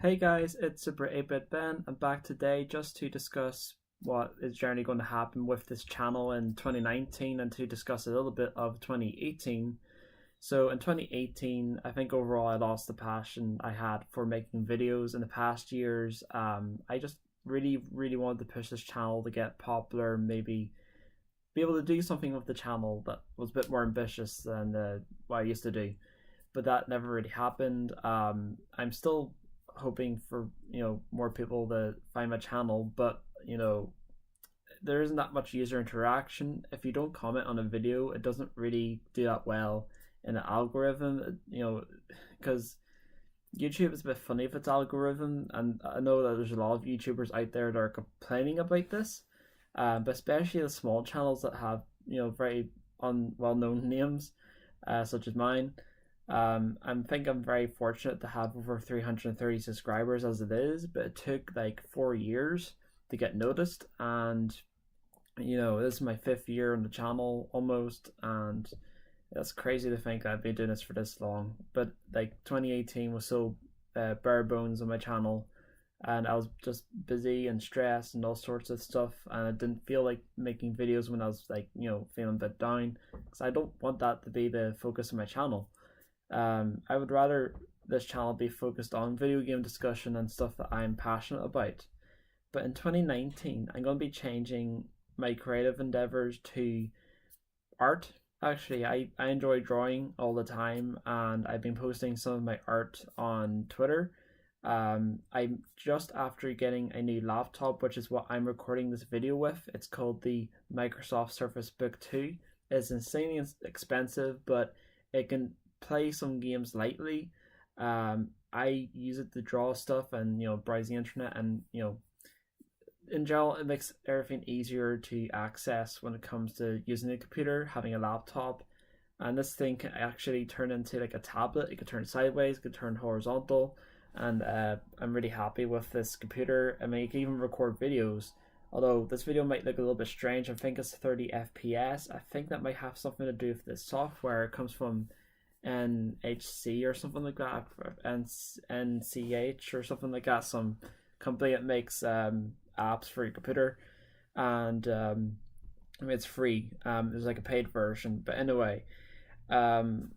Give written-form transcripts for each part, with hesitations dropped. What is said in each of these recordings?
Hey guys, it's Super 8-Bit Ben. I'm back today just to discuss what is generally going to happen with this channel in 2019 and to discuss a little bit of 2018. So in 2018, I think overall I lost the passion I had for making videos in the past years. I just really wanted to push this channel to get popular, maybe be able to do something with the channel that was a bit more ambitious than what I used to do, but that never really happened. I'm still hoping for more people to find my channel, but there isn't that much user interaction. If you don't comment on a video, it doesn't really do that well in the algorithm. Because YouTube is a bit funny with its algorithm, and I know that there's a lot of YouTubers out there that are complaining about this, but especially the small channels that have very well known names, such as mine. I think I'm very fortunate to have over 330 subscribers as it is, but it took like 4 years to get noticed, and this is my fifth year on the channel almost, and that's crazy to think I've been doing this for this long. But like 2018 was so bare bones on my channel, and I was just busy and stressed and all sorts of stuff, and I didn't feel like making videos when I was like feeling a bit down, because I don't want that to be the focus of my channel. I would rather this channel be focused on video game discussion and stuff that I'm passionate about. But in 2019, I'm going to be changing my creative endeavors to art. Actually, I enjoy drawing all the time, and I've been posting some of my art on Twitter. I'm just after getting a new laptop, which is what I'm recording this video with. It's called the Microsoft Surface Book 2. It's insanely expensive, but it can play some games lightly. I use it to draw stuff and browse the internet, and in general it makes everything easier to access when it comes to using a computer, having a laptop. And this thing can actually turn into like a tablet. It could turn sideways, it could turn horizontal, and I'm really happy with this computer. I mean, you can even record videos. Although this video might look a little bit strange, I think it's 30 FPS. I think that might have something to do with the software. It comes from NHC or something like that, NCH or something like that. Some company that makes apps for your computer, and I mean it's free. There's like a paid version, but anyway, um,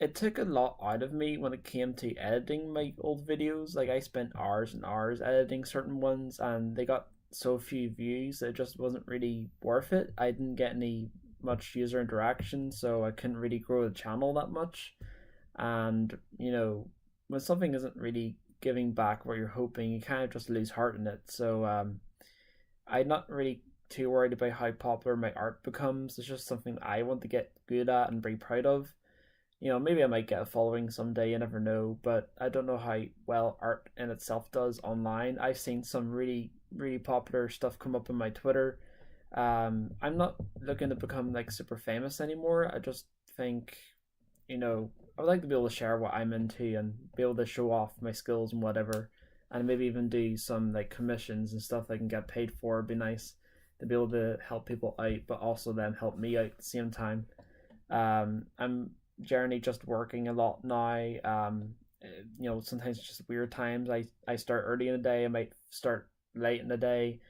it took a lot out of me when it came to editing my old videos. Like I spent hours and hours editing certain ones, and they got so few views that it just wasn't really worth it. I didn't get any much user interaction, so I couldn't really grow the channel that much. And when something isn't really giving back what you're hoping, you kind of just lose heart in it. So I'm not really too worried about how popular my art becomes. It's just something I want to get good at and be proud of. Maybe I might get a following someday, you never know, but I don't know how well art in itself does online. I've seen some really popular stuff come up in my Twitter. I'm not looking to become like super famous anymore. I just think, I would like to be able to share what I'm into and be able to show off my skills and whatever, and maybe even do some like commissions and stuff I can get paid for. It'd be nice to be able to help people out, but also then help me out at the same time. I'm generally just working a lot now. Sometimes it's just weird times. I start early in the day. I might start late in the day.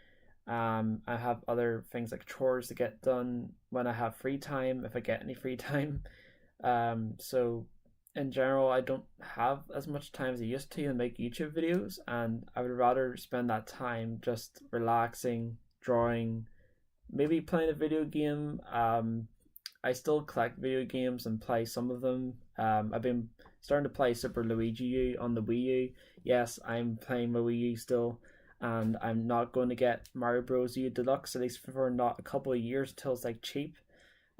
I have other things like chores to get done when I have free time, if I get any free time. So in general, I don't have as much time as I used to make YouTube videos, and I would rather spend that time just relaxing, drawing, maybe playing a video game. I still collect video games and play some of them. I've been starting to play Super Luigi U on the Wii U. Yes, I'm playing my Wii U still, and I'm not going to get Mario Bros. U Deluxe, at least for not a couple of years until it's like cheap.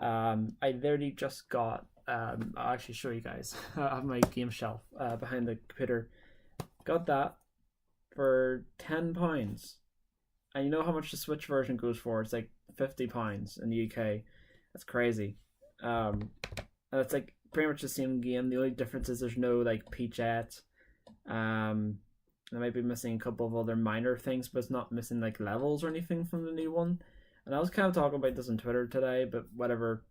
I literally just got. I'll actually show you guys. I have my game shelf behind the computer. Got that for £10, and you know how much the Switch version goes for? It's like £50 in the UK. That's crazy. And it's like pretty much the same game. The only difference is there's no like Peachette. I might be missing a couple of other minor things, but it's not missing like levels or anything from the new one. And I was kind of talking about this on Twitter today, but whatever.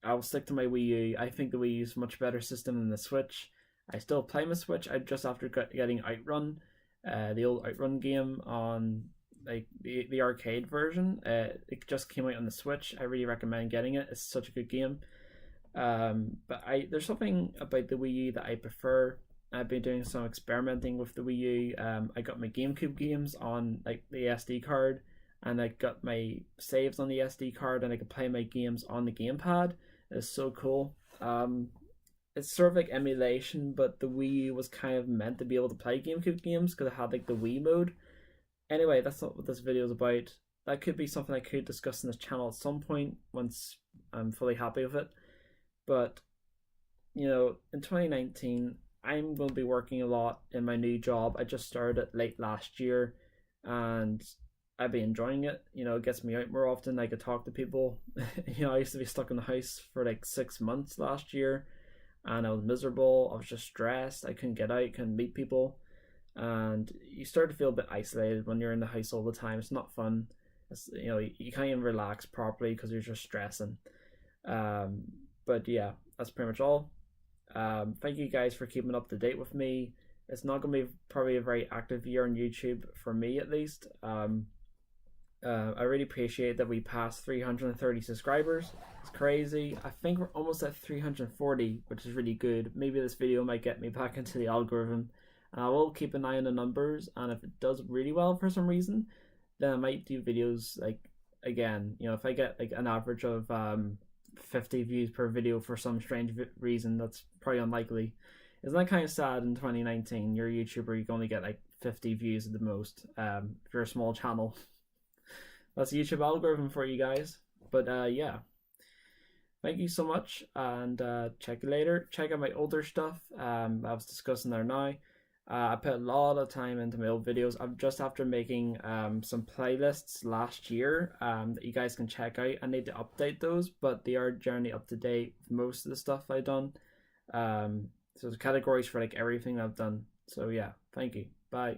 I'll stick to my Wii U. I think the Wii U is a much better system than the Switch. I still play my Switch. I just after getting Outrun, the old Outrun game on like the arcade version. It just came out on the Switch. I really recommend getting it. It's such a good game. But there's something about the Wii U that I prefer. I've been doing some experimenting with the Wii U. I got my GameCube games on like the SD card, and I got my saves on the SD card, and I could play my games on the gamepad. It's so cool. It's sort of like emulation, but the Wii U was kind of meant to be able to play GameCube games because it had like the Wii mode. Anyway, that's not what this video is about. That could be something I could discuss in this channel at some point once I'm fully happy with it. But in 2019, I'm going to be working a lot in my new job. I just started it late last year, and I've been enjoying it. It gets me out more often. I could talk to people. I used to be stuck in the house for like 6 months last year, and I was miserable. I was just stressed. I couldn't get out, couldn't meet people, and you start to feel a bit isolated when you're in the house all the time. It's not fun. You can't even relax properly because you're just stressing. But yeah, that's pretty much all. Thank you guys for keeping up to date with me. It's not going to be probably a very active year on YouTube for me, at least. I really appreciate that we passed 330 subscribers. It's crazy. I think we're almost at 340, which is really good. Maybe this video might get me back into the algorithm. And I will keep an eye on the numbers, and if it does really well for some reason, then I might do videos like again. If I get like an average of 50 views per video for some strange reason, that's probably unlikely. Isn't that kind of sad in 2019? You're a YouTuber, you can only get like 50 views at the most if you're a small channel. That's the YouTube algorithm for you guys. But yeah, thank you so much, and check you later. Check out my older stuff I was discussing there now. I put a lot of time into my old videos. I'm just after making some playlists last year that you guys can check out. I need to update those, but they are generally up to date with most of the stuff I've done. So there's categories for like everything I've done. So yeah, thank you. Bye.